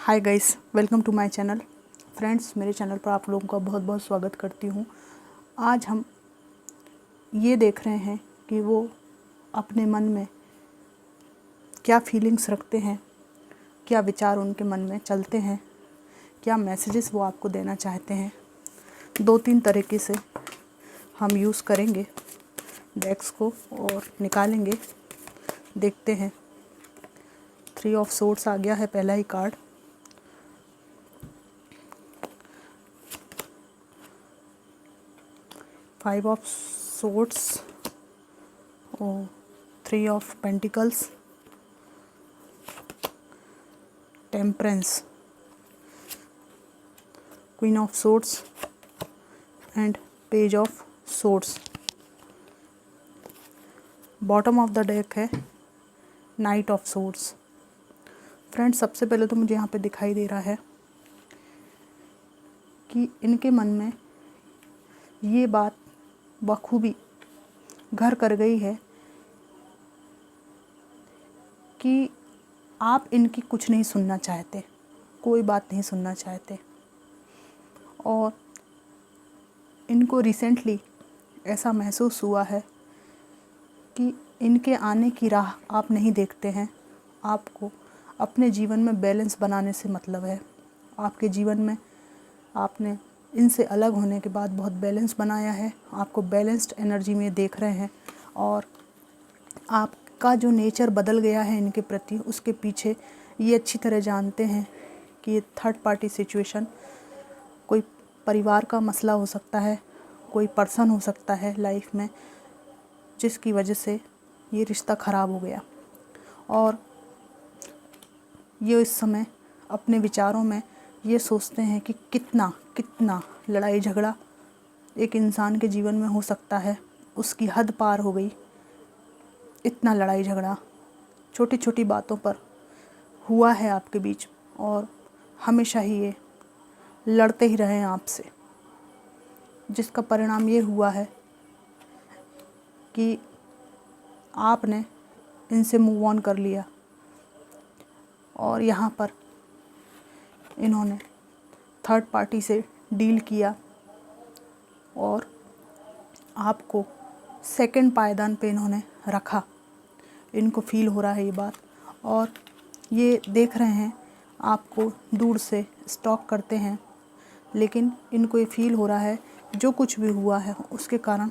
Hi guys, welcome to my channel. Friends, मेरे channel पर आप लोगों का बहुत बहुत स्वागत करती हूँ। आज हम ये देख रहे हैं कि वो अपने मन में क्या फीलिंग्स रखते हैं, क्या विचार उनके मन में चलते हैं, क्या मैसेजेस वो आपको देना चाहते हैं। 2-3 तरीके से हम यूज़ करेंगे डेक्स को और निकालेंगे। देखते हैं। 3 ऑफ सोर्ड्स आ गया है पहला ही कार्ड। 5 ऑफ सोर्ड्स और 3 of pentacles, temperance, queen of swords and page of swords. Bottom of the deck है नाइट ऑफ सोर्ड्स। फ्रेंड्स, सबसे पहले तो मुझे यहाँ पे दिखाई दे रहा है कि इनके मन में ये बात बखूबी घर कर गई है कि आप इनकी कुछ नहीं सुनना चाहते, कोई बात नहीं सुनना चाहते। और इनको रिसेंटली ऐसा महसूस हुआ है कि इनके आने की राह आप नहीं देखते हैं। आपको अपने जीवन में बैलेंस बनाने से मतलब है। आपके जीवन में आपने इनसे अलग होने के बाद बहुत बैलेंस बनाया है। आपको बैलेंस्ड एनर्जी में देख रहे हैं और आपका जो नेचर बदल गया है इनके प्रति, उसके पीछे ये अच्छी तरह जानते हैं कि ये थर्ड पार्टी सिचुएशन कोई परिवार का मसला हो सकता है, कोई पर्सन हो सकता है लाइफ में, जिसकी वजह से ये रिश्ता ख़राब हो गया। और ये इस समय अपने विचारों में ये सोचते हैं कि कितना कितना लड़ाई झगड़ा एक इंसान के जीवन में हो सकता है। उसकी हद पार हो गई। इतना लड़ाई झगड़ा छोटी छोटी बातों पर हुआ है आपके बीच और हमेशा ही ये लड़ते ही रहे हैं आपसे, जिसका परिणाम ये हुआ है कि आपने इनसे मूव ऑन कर लिया और यहाँ पर इन्होंने थर्ड पार्टी से डील किया और आपको सेकंड पायदान पे इन्होंने रखा। इनको फील हो रहा है ये बात और ये देख रहे हैं आपको दूर से स्टॉक करते हैं, लेकिन इनको ये फील हो रहा है जो कुछ भी हुआ है उसके कारण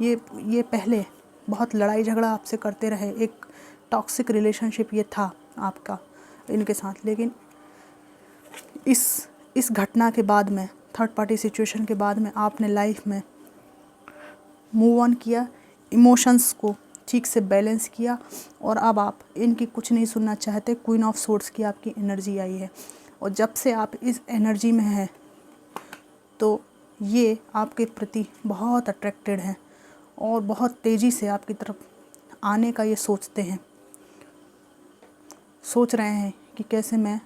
ये पहले बहुत लड़ाई झगड़ा आपसे करते रहे। एक टॉक्सिक रिलेशनशिप ये था आपका इनके साथ, लेकिन इस घटना के बाद में, थर्ड पार्टी सिचुएशन के बाद में, आपने लाइफ में मूव ऑन किया, इमोशंस को ठीक से बैलेंस किया और अब आप इनकी कुछ नहीं सुनना चाहते। क्वीन ऑफ सोर्ड्स की आपकी एनर्जी आई है और जब से आप इस एनर्जी में हैं तो ये आपके प्रति बहुत अट्रैक्टेड हैं और बहुत तेज़ी से आपकी तरफ आने का ये सोचते हैं। सोच रहे हैं कि कैसे मैं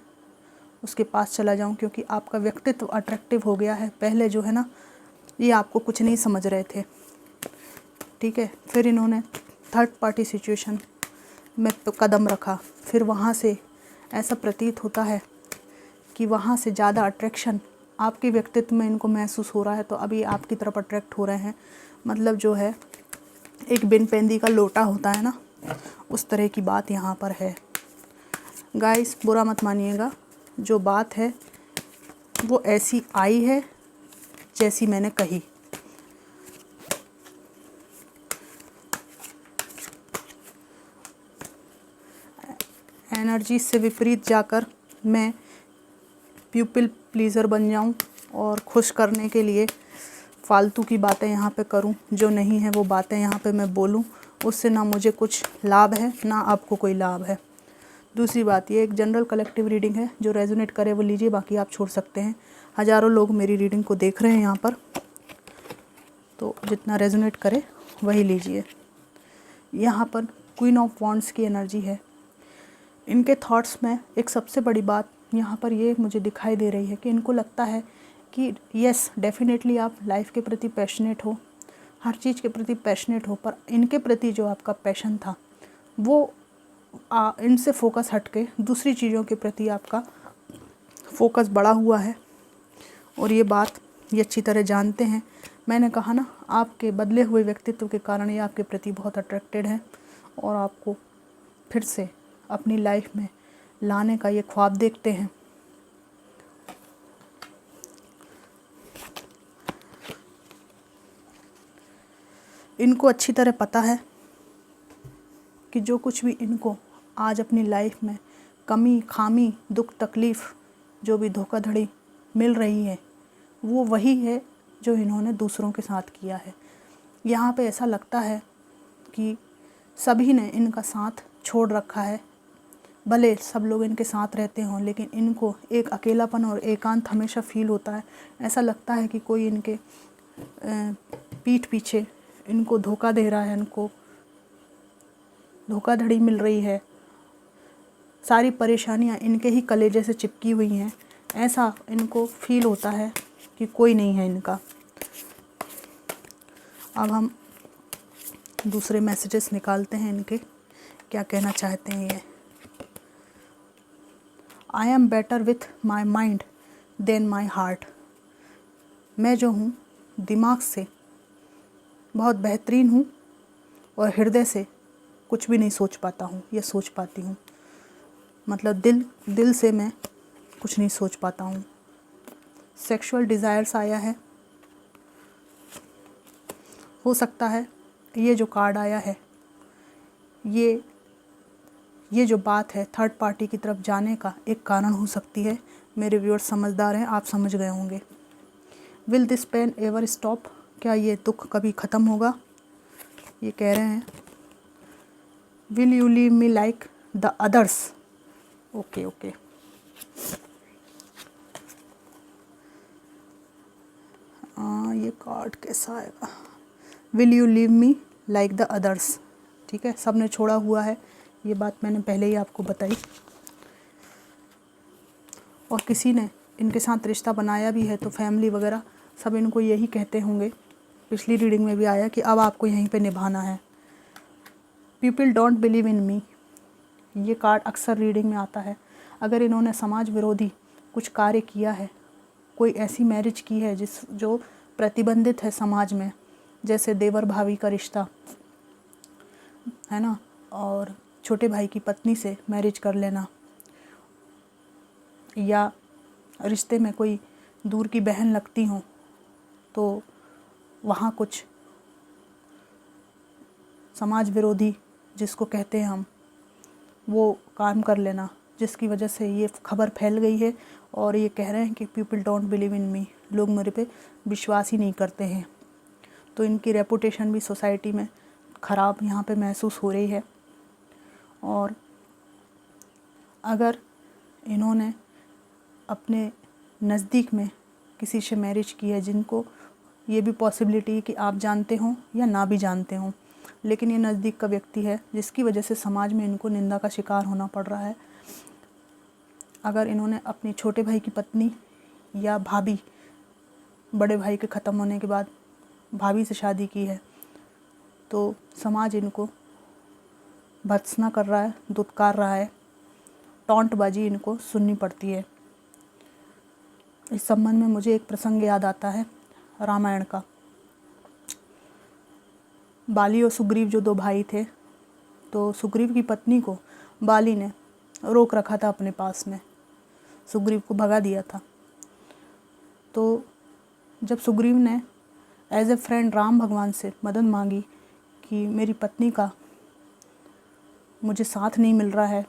उसके पास चला जाऊं, क्योंकि आपका व्यक्तित्व अट्रैक्टिव हो गया है। पहले जो है ना, ये आपको कुछ नहीं समझ रहे थे, ठीक है। फिर इन्होंने थर्ड पार्टी सिचुएशन में कदम रखा, फिर वहाँ से ऐसा प्रतीत होता है कि वहाँ से ज़्यादा अट्रैक्शन आपके व्यक्तित्व में इनको महसूस हो रहा है, तो अभी आपकी तरफ अट्रैक्ट हो रहे हैं। मतलब जो है, एक बिन पेंदी का लोटा होता है ना, उस तरह की बात यहाँ पर है। गाइस, बुरा मत मानिएगा, जो बात है वो ऐसी आई है जैसी मैंने कही। एनर्जी से विपरीत जाकर मैं पीपल प्लीज़र बन जाऊं और खुश करने के लिए फालतू की बातें यहाँ पे करूं, जो नहीं है वो बातें यहाँ पे मैं बोलूं, उससे ना मुझे कुछ लाभ है ना आपको कोई लाभ है। दूसरी बात, ये एक जनरल कलेक्टिव रीडिंग है। जो रेजोनेट करे वो लीजिए, बाकी आप छोड़ सकते हैं। हज़ारों लोग मेरी रीडिंग को देख रहे हैं यहाँ पर, तो जितना रेजोनेट करे वही लीजिए। यहाँ पर क्वीन ऑफ वॉन्ड्स की एनर्जी है। इनके थॉट्स में एक सबसे बड़ी बात यहाँ पर ये मुझे दिखाई दे रही है कि इनको लगता है कि यस, डेफिनेटली आप लाइफ के प्रति पैशनेट हो, हर चीज़ के प्रति पैशनेट हो, पर इनके प्रति जो आपका पैशन था वो इनसे फोकस हट के दूसरी चीज़ों के प्रति आपका फोकस बढ़ा हुआ है और ये बात ये अच्छी तरह जानते हैं। मैंने कहा ना, आपके बदले हुए व्यक्तित्व के कारण ये आपके प्रति बहुत अट्रैक्टेड हैं और आपको फिर से अपनी लाइफ में लाने का ये ख्वाब देखते हैं। इनको अच्छी तरह पता है कि जो कुछ भी इनको आज अपनी लाइफ में कमी, खामी, दुख, तकलीफ़, जो भी धोखाधड़ी मिल रही है वो वही है जो इन्होंने दूसरों के साथ किया है। यहाँ पे ऐसा लगता है कि सभी ने इनका साथ छोड़ रखा है, भले सब लोग इनके साथ रहते हों, लेकिन इनको एक अकेलापन और एकांत हमेशा फील होता है। ऐसा लगता है कि कोई इनके पीठ पीछे इनको धोखा दे रहा है, इनको धोखाधड़ी मिल रही है, सारी परेशानियां इनके ही कलेजे से चिपकी हुई हैं। ऐसा इनको फील होता है कि कोई नहीं है इनका। अब हम दूसरे मैसेजेस निकालते हैं इनके, क्या कहना चाहते हैं ये। I am better with my mind than my heart. मैं जो हूँ दिमाग से बहुत बेहतरीन हूँ और हृदय से कुछ भी नहीं सोच पाता हूँ या सोच पाती हूँ। मतलब दिल से मैं कुछ नहीं सोच पाता हूँ। सेक्सुअल डिज़ायर्स आया है। हो सकता है ये जो कार्ड आया है ये जो बात है थर्ड पार्टी की तरफ जाने का एक कारण हो सकती है। मेरे व्यूअर्स समझदार हैं, आप समझ गए होंगे। Will this pain ever stop. क्या ये दुख कभी ख़त्म होगा? ये कह रहे हैं will you leave me like the others. Okay ये कार्ड कैसा आएगा? Will you leave me like the others. ठीक है, सब ने छोड़ा हुआ है, ये बात मैंने पहले ही आपको बताई। और किसी ने इनके साथ रिश्ता बनाया भी है तो फैमिली वगैरह सब इनको यही कहते होंगे। पिछली रीडिंग में भी आया कि अब आपको यहीं पे निभाना है। पीपल डोंट बिलीव इन मी। ये कार्ड अक्सर रीडिंग में आता है। अगर इन्होंने समाज विरोधी कुछ कार्य किया है, कोई ऐसी मैरिज की है जो प्रतिबंधित है समाज में, जैसे देवर भाभी का रिश्ता है ना, और छोटे भाई की पत्नी से मैरिज कर लेना, या रिश्ते में कोई दूर की बहन लगती हो तो वहाँ कुछ समाज विरोधी जिसको कहते हैं हम, वो काम कर लेना, जिसकी वजह से ये खबर फैल गई है और ये कह रहे हैं कि पीपल डोंट बिलीव इन मी, लोग मेरे पे विश्वास ही नहीं करते हैं। तो इनकी रेपुटेशन भी सोसाइटी में ख़राब यहाँ पे महसूस हो रही है। और अगर इन्होंने अपने नज़दीक में किसी से मैरिज की है, जिनको ये भी पॉसिबिलिटी है कि आप जानते हों या ना भी जानते हों, लेकिन ये नज़दीक का व्यक्ति है जिसकी वजह से समाज में इनको निंदा का शिकार होना पड़ रहा है। अगर इन्होंने अपनी छोटे भाई की पत्नी या भाभी, बड़े भाई के ख़त्म होने के बाद भाभी से शादी की है तो समाज इनको भत्सना कर रहा है, दुत्कार रहा है, टॉन्टबाजी इनको सुननी पड़ती है। इस संबंध में मुझे एक प्रसंग याद आता है रामायण का। बाली और सुग्रीव जो दो भाई थे, तो सुग्रीव की पत्नी को बाली ने रोक रखा था अपने पास में, सुग्रीव को भगा दिया था। तो जब सुग्रीव ने एज ए फ्रेंड राम भगवान से मदद मांगी कि मेरी पत्नी का मुझे साथ नहीं मिल रहा है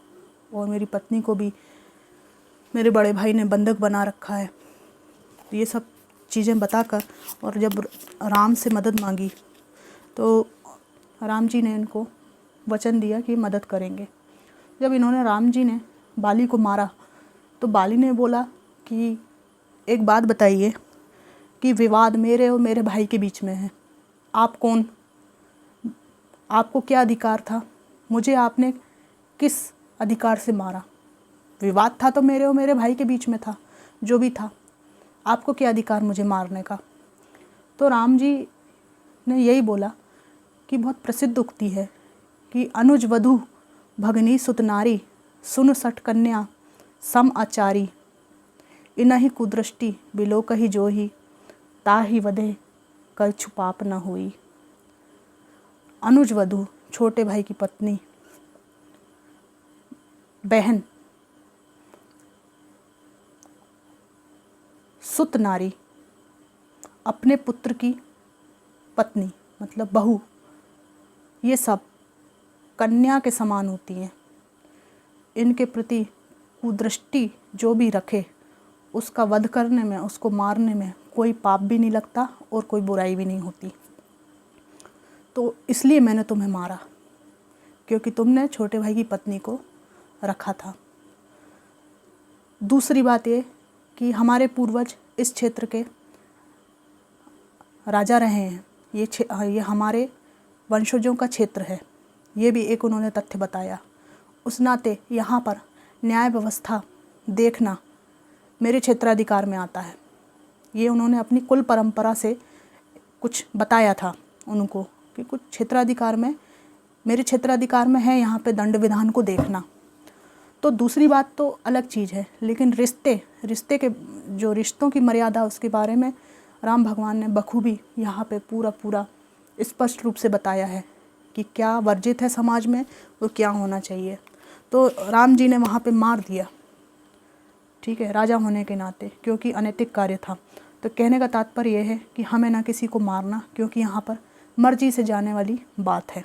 और मेरी पत्नी को भी मेरे बड़े भाई ने बंधक बना रखा है, तो ये सब चीज़ें बताकर और जब राम से मदद मांगी तो राम जी ने इनको वचन दिया कि मदद करेंगे। जब इन्होंने राम जी ने बाली को मारा तो बाली ने बोला कि एक बात बताइए कि विवाद मेरे और मेरे भाई के बीच में है, आप कौन, आपको क्या अधिकार था, मुझे आपने किस अधिकार से मारा? विवाद था तो मेरे और मेरे भाई के बीच में था, जो भी था, आपको क्या अधिकार मुझे मारने का? तो राम जी ने यही बोला कि बहुत प्रसिद्ध उक्ति है कि अनुज वधू भगनी सुत नारी सुन सठ कन्या सम आचारी। इनहि कुदृष्टि बिलो कही जोही, ताहि वधे कर छुपाप न हुई। अनुज वधू, छोटे भाई की पत्नी, बहन, सुत नारी, अपने पुत्र की पत्नी मतलब बहू, ये सब कन्या के समान होती हैं। इनके प्रति कुदृष्टि जो भी रखे उसका वध करने में, उसको मारने में कोई पाप भी नहीं लगता और कोई बुराई भी नहीं होती। तो इसलिए मैंने तुम्हें मारा, क्योंकि तुमने छोटे भाई की पत्नी को रखा था। दूसरी बात ये कि हमारे पूर्वज इस क्षेत्र के राजा रहे हैं। ये हमारे वंशजों का क्षेत्र है, ये भी एक उन्होंने तथ्य बताया। उस नाते यहाँ पर न्याय व्यवस्था देखना मेरे क्षेत्राधिकार में आता है। ये उन्होंने अपनी कुल परंपरा से कुछ बताया था उनको कि कुछ क्षेत्राधिकार में, मेरे क्षेत्राधिकार में है यहाँ पे दंड विधान को देखना। तो दूसरी बात तो अलग चीज़ है, लेकिन रिश्ते के जो रिश्तों की मर्यादा उसके बारे में राम भगवान ने बखूबी यहाँ पे पूरा स्पष्ट रूप से बताया है कि क्या वर्जित है समाज में और क्या होना चाहिए। तो राम जी ने वहाँ पे मार दिया, ठीक है, राजा होने के नाते, क्योंकि अनैतिक कार्य था। तो कहने का तात्पर्य यह है कि हमें ना किसी को मारना, क्योंकि यहाँ पर मर्जी से जाने वाली बात है,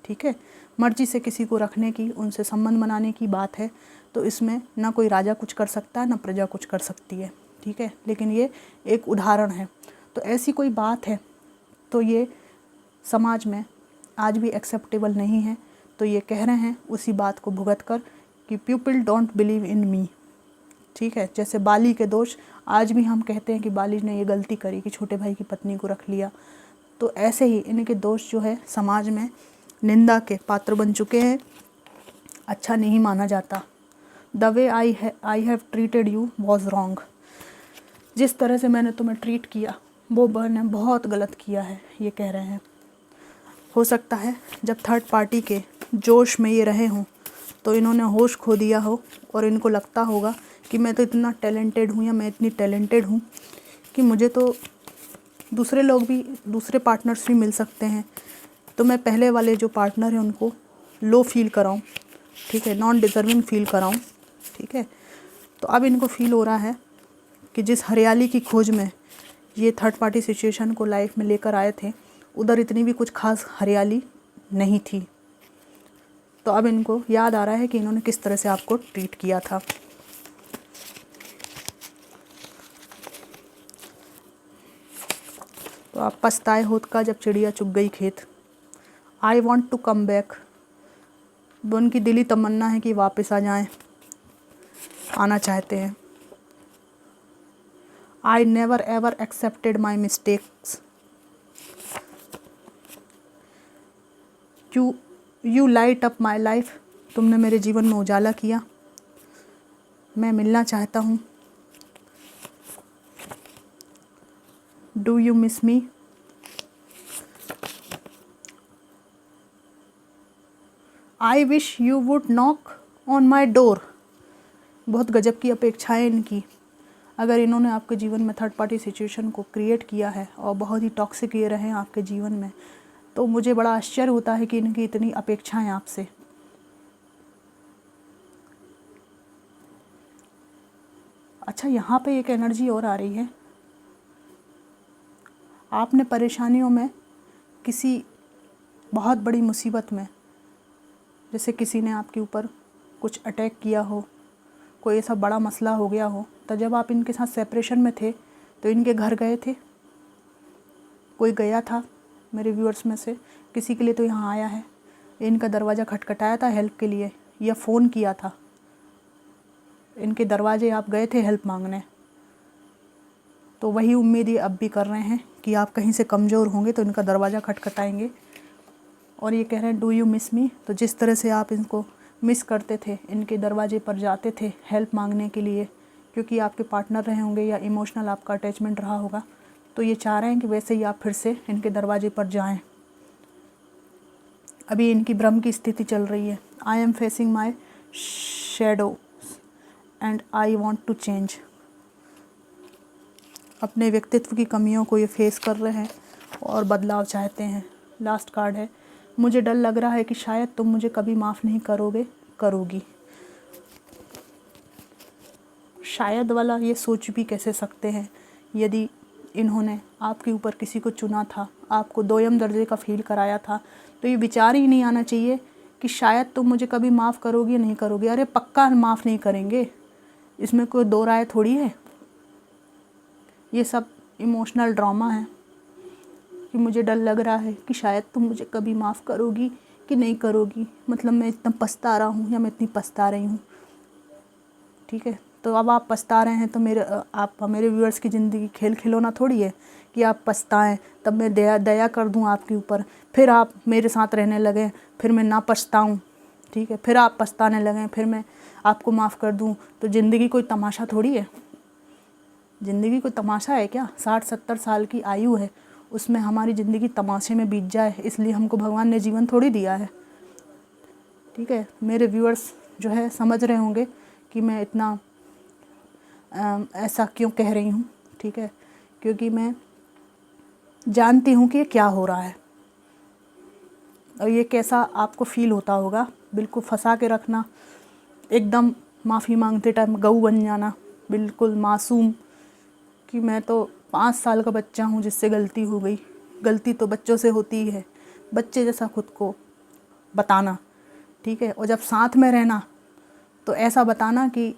ठीक है, मर्जी से किसी को रखने की, उनसे संबंध बनाने की बात है। तो इसमें ना कोई राजा कुछ कर सकता है, ना प्रजा कुछ कर सकती है, ठीक है। लेकिन ये एक उदाहरण है। तो ऐसी कोई बात है तो ये समाज में आज भी एक्सेप्टेबल नहीं है। तो ये कह रहे हैं उसी बात को भुगत कर कि पीपल डोंट बिलीव इन मी, ठीक है। जैसे बाली के दोष आज भी हम कहते हैं कि बाली ने ये गलती करी कि छोटे भाई की पत्नी को रख लिया, तो ऐसे ही इनके दोष जो है समाज में निंदा के पात्र बन चुके हैं, अच्छा नहीं माना जाता। The way I have treated you was wrong. जिस तरह से मैंने तुम्हें ट्रीट किया वो मैंने बहुत गलत किया है, ये कह रहे हैं। हो सकता है जब थर्ड पार्टी के जोश में ये रहे हों तो इन्होंने होश खो दिया हो और इनको लगता होगा कि मैं तो इतना टैलेंटेड हूँ या मैं इतनी टैलेंटेड हूँ कि मुझे तो दूसरे लोग भी, दूसरे पार्टनर्स भी मिल सकते हैं, तो मैं पहले वाले जो पार्टनर हैं उनको लो फील कराऊँ, ठीक है, नॉन डिज़र्विंग फील कराऊँ, ठीक है। तो अब इनको फील हो रहा है कि जिस हरियाली की खोज में ये थर्ड पार्टी सिचुएशन को लाइफ में लेकर आए थे, उधर इतनी भी कुछ खास हरियाली नहीं थी। तो अब इनको याद आ रहा है कि इन्होंने किस तरह से आपको ट्रीट किया था। तो आप पछताए होत का जब चिड़िया चुग गई खेत। I want to come back. वो उनकी दिली तमन्ना है कि वापस आ जाएं, आना चाहते हैं। I never ever accepted my mistakes. You light up my life. तुमने मेरे जीवन में उजाला किया। मैं मिलना चाहता हूँ। Do you miss me. I wish you would knock on my door. बहुत गजब की अपेक्षाएं इनकी। अगर इन्होंने आपके जीवन में थर्ड पार्टी सिचुएशन को क्रिएट किया है और बहुत ही टॉक्सिक ये रहे हैं आपके जीवन में, तो मुझे बड़ा आश्चर्य होता है कि इनकी इतनी अपेक्षाएं आपसे। अच्छा, यहाँ पे एक एनर्जी और आ रही है। आपने परेशानियों में, किसी बहुत बड़ी मुसीबत में, जैसे किसी ने आपके ऊपर कुछ अटैक किया हो, कोई ऐसा बड़ा मसला हो गया हो, तो जब आप इनके साथ सेपरेशन में थे तो इनके घर गए थे? कोई गया था मेरे व्यूअर्स में से? किसी के लिए तो यहाँ आया है, इनका दरवाज़ा खटखटाया था हेल्प के लिए या फ़ोन किया था? इनके दरवाजे आप गए थे हेल्प मांगने? तो वही उम्मीद ये अब भी कर रहे हैं कि आप कहीं से कमज़ोर होंगे तो इनका दरवाज़ा खटखटाएंगे। और ये कह रहे हैं डू यू मिस मी। तो जिस तरह से आप इनको मिस करते थे, इनके दरवाजे पर जाते थे हेल्प मांगने के लिए, क्योंकि आपके पार्टनर रहे होंगे या इमोशनल आपका अटैचमेंट रहा होगा, तो ये चाह रहे हैं कि वैसे ही आप फिर से इनके दरवाजे पर जाएं। अभी इनकी भ्रम की स्थिति चल रही है। I am facing my shadow and I want to change. अपने व्यक्तित्व की कमियों को ये फेस कर रहे हैं और बदलाव चाहते हैं। लास्ट कार्ड है, मुझे डर लग रहा है कि शायद तुम मुझे कभी माफ़ नहीं करोगी। शायद वाला ये सोच भी कैसे सकते हैं, यदि इन्होंने आपके ऊपर किसी को चुना था, आपको दोयम दर्जे का फील कराया था, तो ये विचार ही नहीं आना चाहिए कि शायद तुम मुझे कभी माफ़ करोगी या नहीं करोगी। अरे पक्का माफ़ नहीं करेंगे, इसमें कोई दो राय थोड़ी है। ये सब इमोशनल ड्रामा है कि मुझे डर लग रहा है कि शायद तुम मुझे कभी माफ़ करोगी कि नहीं करोगी। मतलब मैं इतना पछता रहा हूँ या मैं इतनी पछता रही हूँ, ठीक है। तो अब आप पछता रहे हैं तो मेरे व्यूअर्स की ज़िंदगी खेल खिलौना थोड़ी है कि आप पछताएं तब मैं दया कर दूं आपके ऊपर, फिर आप मेरे साथ रहने लगें, फिर मैं ना पछताऊं, ठीक है, फिर आप पछताने लगें, फिर मैं आपको माफ़ कर दूं। तो ज़िंदगी कोई तमाशा थोड़ी है। ज़िंदगी कोई तमाशा है क्या? 60-70 साल की आयु है, उसमें हमारी ज़िंदगी तमाशे में बीत जाए, इसलिए हमको भगवान ने जीवन थोड़ी दिया है, ठीक है। मेरे व्यूअर्स जो है समझ रहे होंगे कि मैं इतना ऐसा क्यों कह रही हूँ, ठीक है, क्योंकि मैं जानती हूँ कि ये क्या हो रहा है और ये कैसा आपको फील होता होगा। बिल्कुल फंसा के रखना, एकदम माफ़ी मांगते टाइम गऊ बन जाना, बिल्कुल मासूम कि मैं तो 5 साल का बच्चा हूँ जिससे गलती हो गई। गलती तो बच्चों से होती ही है, बच्चे जैसा खुद को बताना, ठीक है। और जब साथ में रहना तो ऐसा बताना कि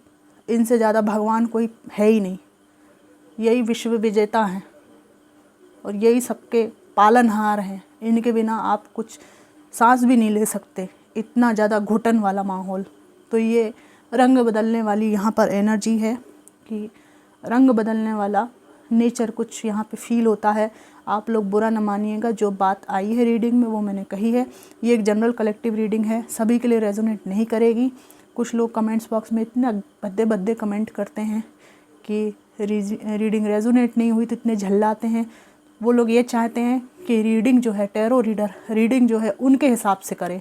इनसे ज़्यादा भगवान कोई है ही नहीं, यही विश्व विजेता हैं और यही सबके पालनहार हैं, इनके बिना आप कुछ सांस भी नहीं ले सकते, इतना ज़्यादा घुटन वाला माहौल। तो ये रंग बदलने वाली यहाँ पर एनर्जी है कि रंग बदलने वाला नेचर कुछ यहाँ पे फील होता है। आप लोग बुरा न मानिएगा, जो बात आई है रीडिंग में वो मैंने कही है। ये एक जनरल कलेक्टिव रीडिंग है, सभी के लिए रेजोनेट नहीं करेगी। कुछ लोग कमेंट्स बॉक्स में इतने भद्दे कमेंट करते हैं कि रीडिंग रेजोनेट नहीं हुई तो इतने झल्लाते हैं। वो लोग ये चाहते हैं कि रीडिंग जो है, टैरो रीडर रीडिंग जो है उनके हिसाब से करे।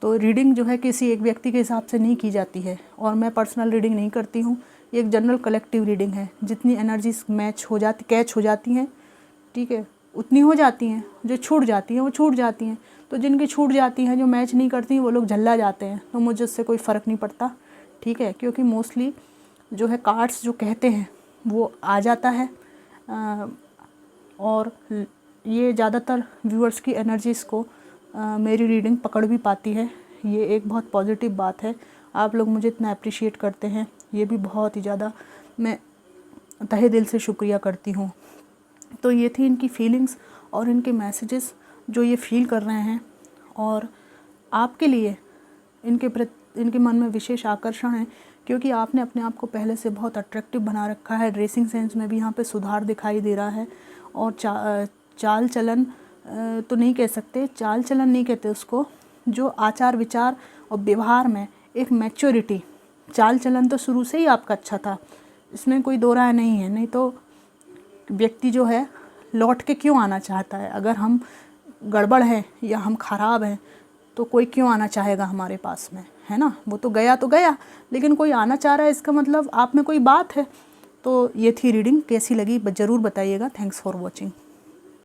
तो रीडिंग जो है किसी एक व्यक्ति के हिसाब से नहीं की जाती है और मैं पर्सनल रीडिंग नहीं करती हूँ। ये एक जनरल कलेक्टिव रीडिंग है। जितनी एनर्जीज कैच हो जाती हैं, ठीक है, उतनी हो जाती हैं। जो छूट जाती हैं वो छूट जाती हैं। तो जिनकी छूट जाती हैं, जो मैच नहीं करती, वो लोग झल्ला जाते हैं। तो मुझे उससे कोई फ़र्क नहीं पड़ता, ठीक है, क्योंकि मोस्टली जो है कार्ड्स जो कहते हैं वो आ जाता है और ये ज़्यादातर व्यूअर्स की एनर्जीज़ को मेरी रीडिंग पकड़ भी पाती है। ये एक बहुत पॉजिटिव बात है। आप लोग मुझे इतना अप्रिशिएट करते हैं, ये भी बहुत ही ज़्यादा मैं तहे दिल से शुक्रिया करती हूँ। तो ये थी इनकी फीलिंग्स और इनके मैसेजेस जो ये फील कर रहे हैं, और आपके लिए इनके मन में विशेष आकर्षण है क्योंकि आपने अपने आप को पहले से बहुत अट्रैक्टिव बना रखा है। ड्रेसिंग सेंस में भी यहाँ पे सुधार दिखाई दे रहा है और चाल चलन तो नहीं कह सकते, चाल चलन नहीं कहते उसको, जो आचार विचार और व्यवहार में एक मैच्योरिटी। चाल चलन तो शुरू से ही आपका अच्छा था, इसमें कोई दो राय नहीं है। नहीं तो व्यक्ति जो है लौट के क्यों आना चाहता है? अगर हम गड़बड़ हैं या हम ख़राब हैं तो कोई क्यों आना चाहेगा हमारे पास में, है ना। वो तो गया, लेकिन कोई आना चाह रहा है, इसका मतलब आप में कोई बात है। तो ये थी रीडिंग, कैसी लगी ज़रूर बताइएगा। Thanks for watching.